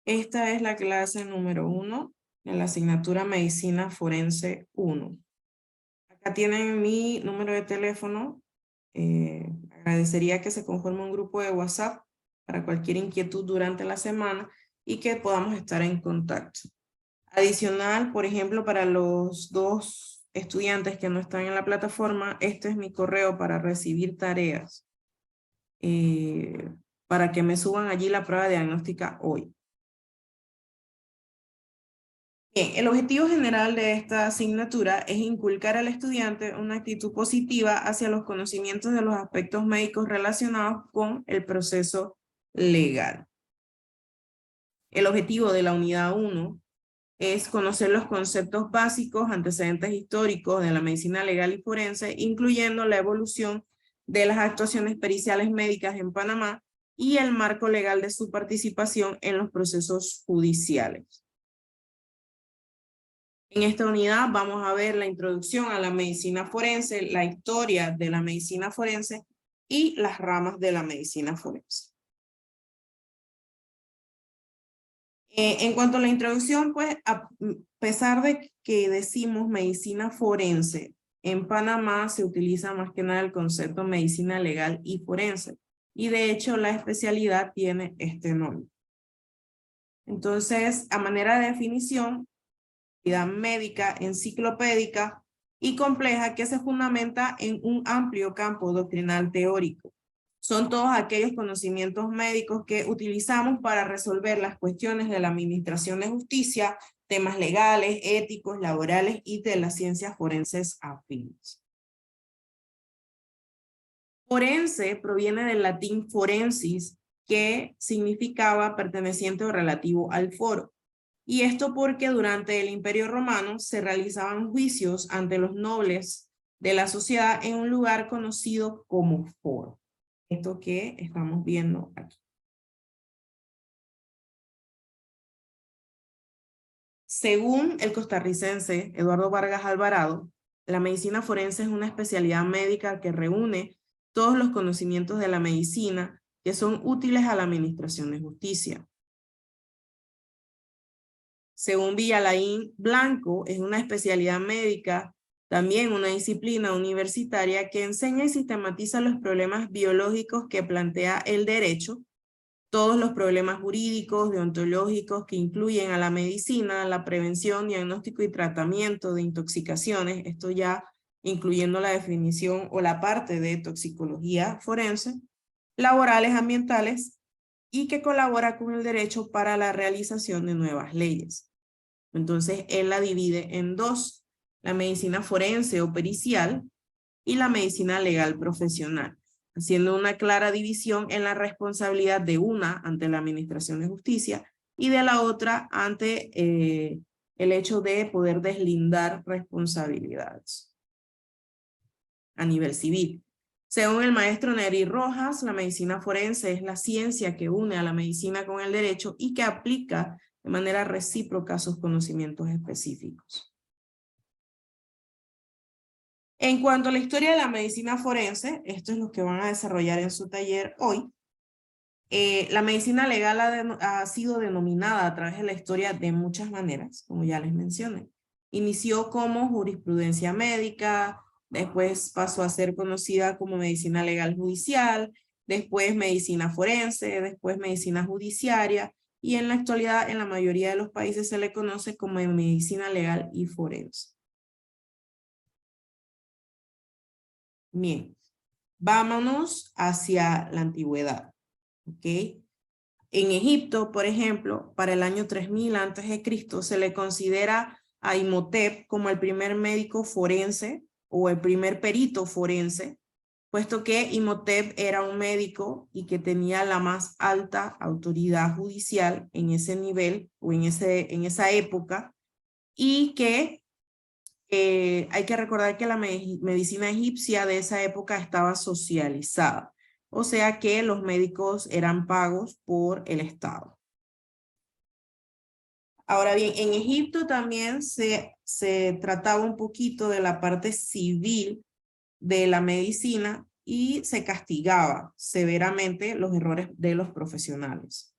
Esta es la clase número 1 en la asignatura Medicina Forense 1. Acá tienen mi número de teléfono. Agradecería que se conforme un grupo de WhatsApp para cualquier inquietud durante la semana y que podamos estar en contacto. Adicional, por ejemplo, para los dos estudiantes que no están en la plataforma, este es mi correo para recibir tareas, para que me suban allí la prueba diagnóstica hoy. Bien, el objetivo general de esta asignatura es inculcar al estudiante una actitud positiva hacia los conocimientos de los aspectos médicos relacionados con el proceso legal. El objetivo de la unidad 1 es conocer los conceptos básicos, antecedentes históricos de la medicina legal y forense, incluyendo la evolución de las actuaciones periciales médicas en Panamá y el marco legal de su participación en los procesos judiciales. En esta unidad vamos a ver la introducción a la medicina forense, la historia de la medicina forense y las ramas de la medicina forense. En cuanto a la introducción, pues a pesar de que decimos medicina forense, en Panamá se utiliza más que nada el concepto medicina legal y forense. Y de hecho la especialidad tiene este nombre. Entonces, a manera de definición, médica, enciclopédica y compleja que se fundamenta en un amplio campo doctrinal teórico. Son todos aquellos conocimientos médicos que utilizamos para resolver las cuestiones de la administración de justicia, temas legales, éticos, laborales y de las ciencias forenses afines. Forense proviene del latín forensis, que significaba perteneciente o relativo al foro. Y esto porque durante el Imperio Romano se realizaban juicios ante los nobles de la sociedad en un lugar conocido como foro. Esto que estamos viendo aquí. Según el costarricense Eduardo Vargas Alvarado, la medicina forense es una especialidad médica que reúne todos los conocimientos de la medicina que son útiles a la administración de justicia. Según Villalain Blanco, es una especialidad médica, también una disciplina universitaria que enseña y sistematiza los problemas biológicos que plantea el derecho, todos los problemas jurídicos, deontológicos que incluyen a la medicina, la prevención, diagnóstico y tratamiento de intoxicaciones, esto ya incluyendo la definición o la parte de toxicología forense, laborales, ambientales, y que colabora con el derecho para la realización de nuevas leyes. Entonces, él la divide en dos, la medicina forense o pericial y la medicina legal profesional, haciendo una clara división en la responsabilidad de una ante la administración de justicia y de la otra ante el hecho de poder deslindar responsabilidades a nivel civil. Según el maestro Neri Rojas, la medicina forense es la ciencia que une a la medicina con el derecho y que aplica de manera recíproca sus conocimientos específicos. En cuanto a la historia de la medicina forense, esto es lo que van a desarrollar en su taller hoy. La medicina legal ha sido denominada a través de la historia de muchas maneras, como ya les mencioné. Inició como jurisprudencia médica, después pasó a ser conocida como medicina legal judicial, después medicina forense, después medicina judiciaria, y en la actualidad en la mayoría de los países se le conoce como medicina legal y forense. Bien, vámonos hacia la antigüedad, ¿ok? En Egipto, por ejemplo, para el año 3000 a.C., se le considera a Imhotep como el primer médico forense o el primer perito forense, puesto que Imhotep era un médico y que tenía la más alta autoridad judicial en ese nivel o en esa época, y que hay que recordar que la medicina egipcia de esa época estaba socializada, o sea que los médicos eran pagos por el Estado. Ahora bien, en Egipto también se trataba un poquito de la parte civil de la medicina y se castigaba severamente los errores de los profesionales.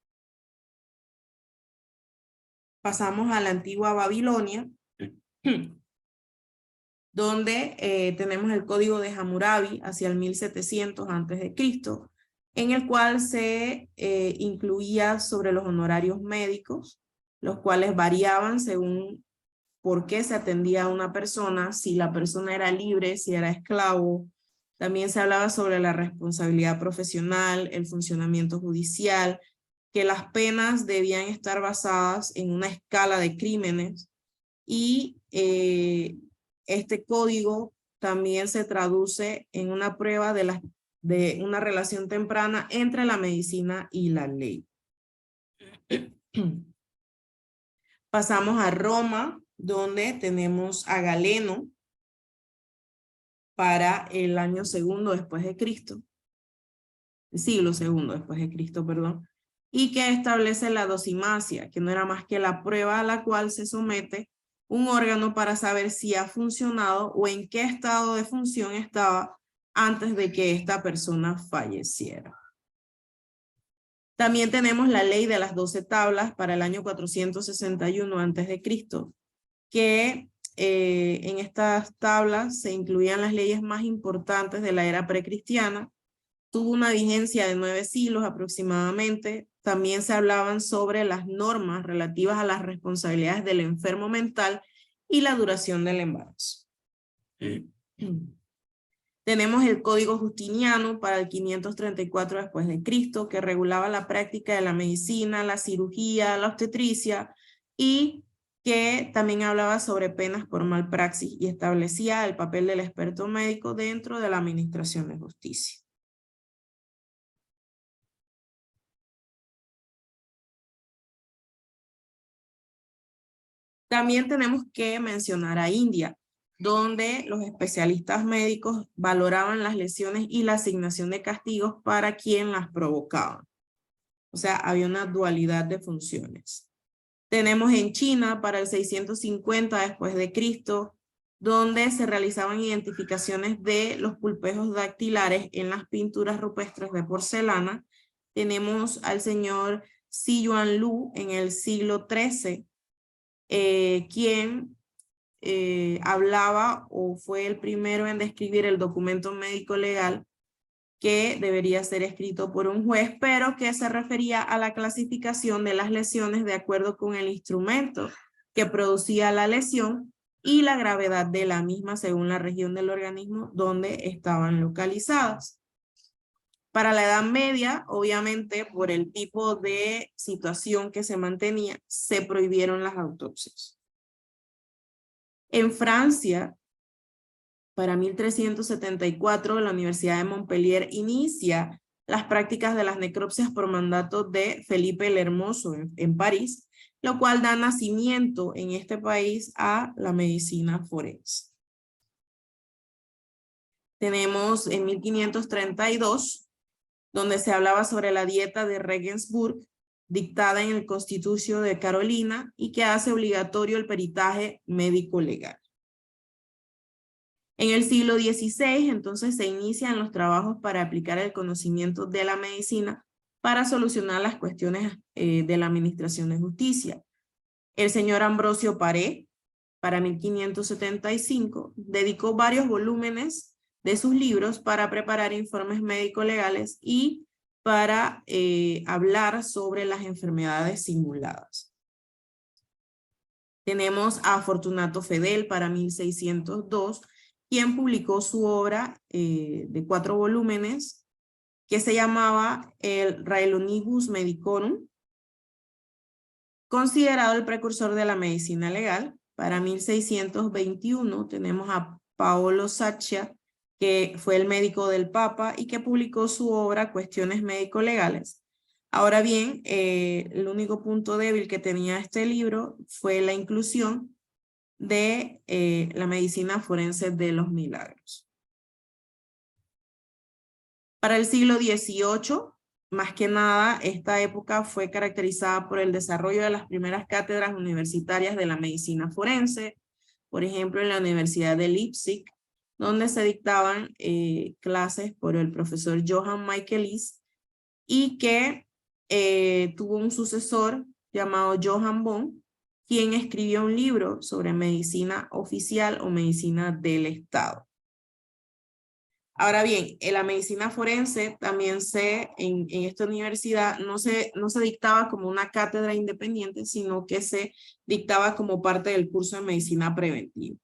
pasamos a la antigua Babilonia, donde tenemos el código de Hammurabi hacia el 1700 a.C., en el cual se incluía sobre los honorarios médicos, los cuales variaban según por qué se atendía a una persona, si la persona era libre, si era esclavo. También se hablaba sobre la responsabilidad profesional, el funcionamiento judicial, que las penas debían estar basadas en una escala de crímenes y este código también se traduce en una prueba de una relación temprana entre la medicina y la ley. Pasamos a Roma, donde tenemos a Galeno para el año segundo después de Cristo, el siglo segundo después de Cristo, perdón, y que establece la dosimasia, que no era más que la prueba a la cual se somete un órgano para saber si ha funcionado o en qué estado de función estaba antes de que esta persona falleciera. También tenemos la ley de las 12 tablas para el año 461 a.C., que en estas tablas se incluían las leyes más importantes de la era precristiana. Tuvo una vigencia de 9 siglos aproximadamente. También se hablaban sobre las normas relativas a las responsabilidades del enfermo mental y la duración del embarazo. Tenemos el Código Justiniano para el 534 después de Cristo, que regulaba la práctica de la medicina, la cirugía, la obstetricia, y que también hablaba sobre penas por malpraxis y establecía el papel del experto médico dentro de la administración de justicia. También tenemos que mencionar a India, donde los especialistas médicos valoraban las lesiones y la asignación de castigos para quien las provocaba. O sea, había una dualidad de funciones. Tenemos en China para el 650 después de Cristo, donde se realizaban identificaciones de los pulpejos dactilares en las pinturas rupestres de porcelana. Tenemos al señor Xi Yuanlu en el siglo XIII, quien hablaba o fue el primero en describir el documento médico legal que debería ser escrito por un juez, pero que se refería a la clasificación de las lesiones de acuerdo con el instrumento que producía la lesión y la gravedad de la misma según la región del organismo donde estaban localizadas. Para la Edad Media, obviamente, por el tipo de situación que se mantenía, se prohibieron las autopsias. En Francia, para 1374, la Universidad de Montpellier inicia las prácticas de las necropsias por mandato de Felipe el Hermoso en París, lo cual da nacimiento en este país a la medicina forense. Tenemos en 1532, donde se hablaba sobre la dieta de Regensburg, dictada en el Constitucio de Carolina y que hace obligatorio el peritaje médico legal. En el siglo XVI, entonces, se inician los trabajos para aplicar el conocimiento de la medicina para solucionar las cuestiones de la administración de justicia. El señor Ambrosio Paré, para 1575, dedicó varios volúmenes de sus libros para preparar informes médico-legales y para hablar sobre las enfermedades simuladas. Tenemos a Fortunato Fedel para 1602, quien publicó su obra de 4 volúmenes que se llamaba el Raelionibus Medicorum, considerado el precursor de la medicina legal. Para 1621 tenemos a Paolo Saccia, que fue el médico del Papa y que publicó su obra Cuestiones médico-legales. Ahora bien, el único punto débil que tenía este libro fue la inclusión de la medicina forense de los milagros. Para el siglo XVIII, más que nada, esta época fue caracterizada por el desarrollo de las primeras cátedras universitarias de la medicina forense, por ejemplo, en la Universidad de Leipzig, donde se dictaban clases por el profesor Johann Michaelis y que tuvo un sucesor llamado Johann Böhm, quien escribió un libro sobre medicina oficial o medicina del Estado. Ahora bien, en la medicina forense también en esta universidad no se dictaba como una cátedra independiente, sino que se dictaba como parte del curso de medicina preventiva.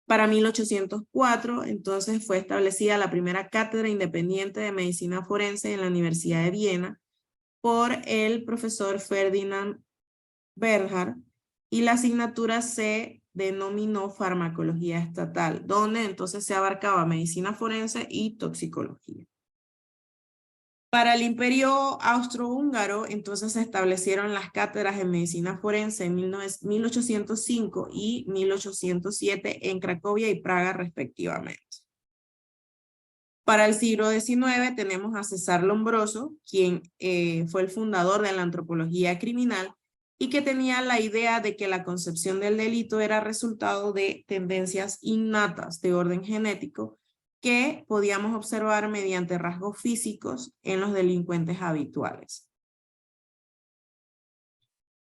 Para 1804, entonces, fue establecida la primera cátedra independiente de medicina forense en la Universidad de Viena por el profesor Ferdinand Bernhard, y la asignatura se denominó farmacología estatal, donde entonces se abarcaba medicina forense y toxicología. Para el Imperio Austrohúngaro, entonces se establecieron las cátedras en medicina forense en 1805 y 1807 en Cracovia y Praga respectivamente. Para el siglo XIX tenemos a César Lombroso, quien fue el fundador de la antropología criminal y que tenía la idea de que la concepción del delito era resultado de tendencias innatas de orden genético que podíamos observar mediante rasgos físicos en los delincuentes habituales.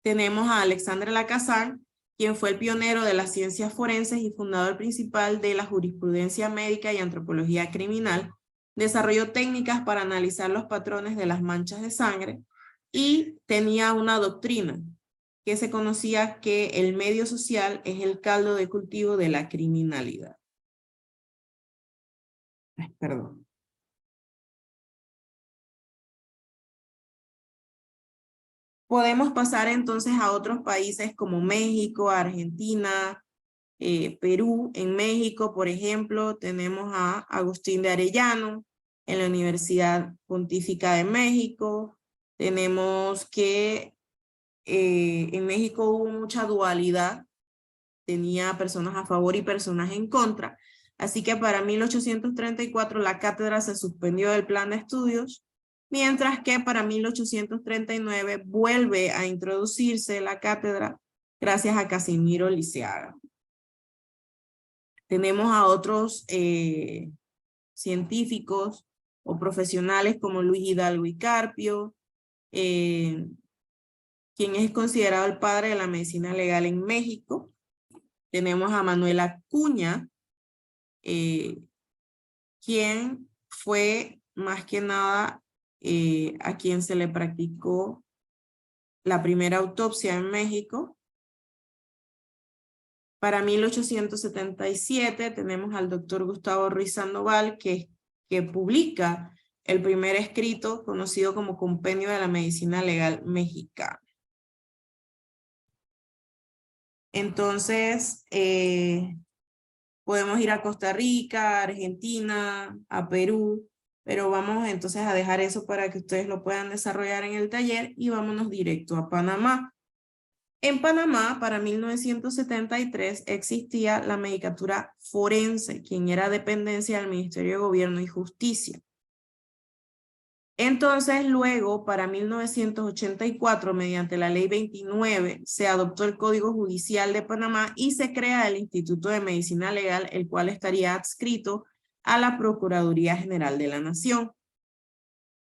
Tenemos a Alexandre Lacazán, quien fue el pionero de las ciencias forenses y fundador principal de la jurisprudencia médica y antropología criminal. Desarrolló técnicas para analizar los patrones de las manchas de sangre y tenía una doctrina que se conocía que el medio social es el caldo de cultivo de la criminalidad. Perdón. Podemos pasar entonces a otros países como México, Argentina, Perú. En México, por ejemplo, tenemos a Agustín de Arellano en la Universidad Pontífica de México. Tenemos que en México hubo mucha dualidad, tenía personas a favor y personas en contra. Así que para 1834 la cátedra se suspendió del plan de estudios, mientras que para 1839 vuelve a introducirse la cátedra gracias a Casimiro Liceaga. Tenemos a otros científicos o profesionales como Luis Hidalgo y Carpio, quien es considerado el padre de la medicina legal en México. Tenemos a Manuel Acuña, quien fue más que nada a quien se le practicó la primera autopsia en México. Para 1877 tenemos al doctor Gustavo Ruiz Sandoval, que publica el primer escrito conocido como Compendio de la Medicina Legal Mexicana. Entonces, podemos ir a Costa Rica, Argentina, a Perú, pero vamos entonces a dejar eso para que ustedes lo puedan desarrollar en el taller y vámonos directo a Panamá. En Panamá, para 1973, existía la Medicatura Forense, quien era dependencia del Ministerio de Gobierno y Justicia. Entonces, luego, para 1984, mediante la Ley 29, se adoptó el Código Judicial de Panamá y se crea el Instituto de Medicina Legal, el cual estaría adscrito a la Procuraduría General de la Nación.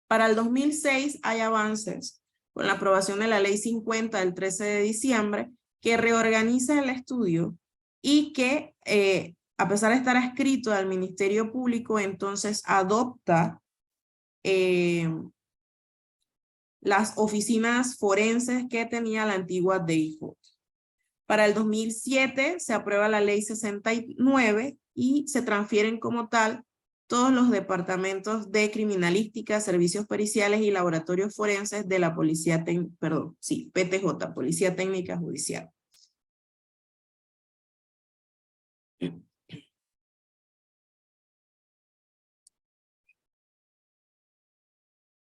Para el 2006 hay avances con la aprobación de la Ley 50 del 13 de diciembre, que reorganiza el estudio y que, a pesar de estar adscrito al Ministerio Público, entonces adopta las oficinas forenses que tenía la antigua DIJ. Para el 2007 se aprueba la Ley 69 y se transfieren como tal todos los departamentos de criminalística, servicios periciales y laboratorios forenses de la Policía PTJ, Policía Técnica Judicial.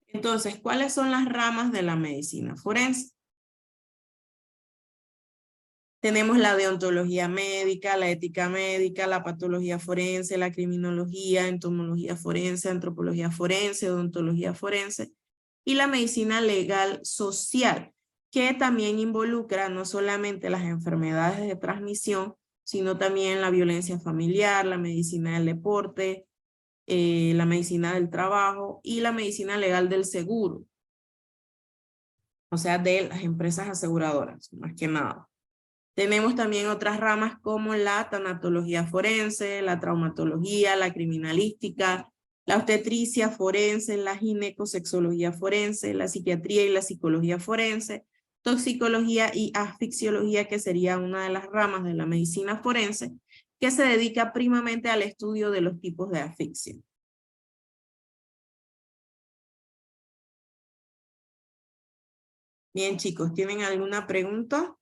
Entonces, ¿cuáles son las ramas de la medicina forense? Tenemos la deontología médica, la ética médica, la patología forense, la criminología, entomología forense, antropología forense, odontología forense y la medicina legal social, que también involucra no solamente las enfermedades de transmisión, sino también la violencia familiar, la medicina del deporte, la medicina del trabajo y la medicina legal del seguro. o sea, de las empresas aseguradoras, más que nada. Tenemos también otras ramas como la tanatología forense, la traumatología, la criminalística, la obstetricia forense, la ginecosexología forense, la psiquiatría y la psicología forense, toxicología y asfixiología, que sería una de las ramas de la medicina forense, que se dedica primamente al estudio de los tipos de asfixia. Bien, chicos, ¿tienen alguna pregunta?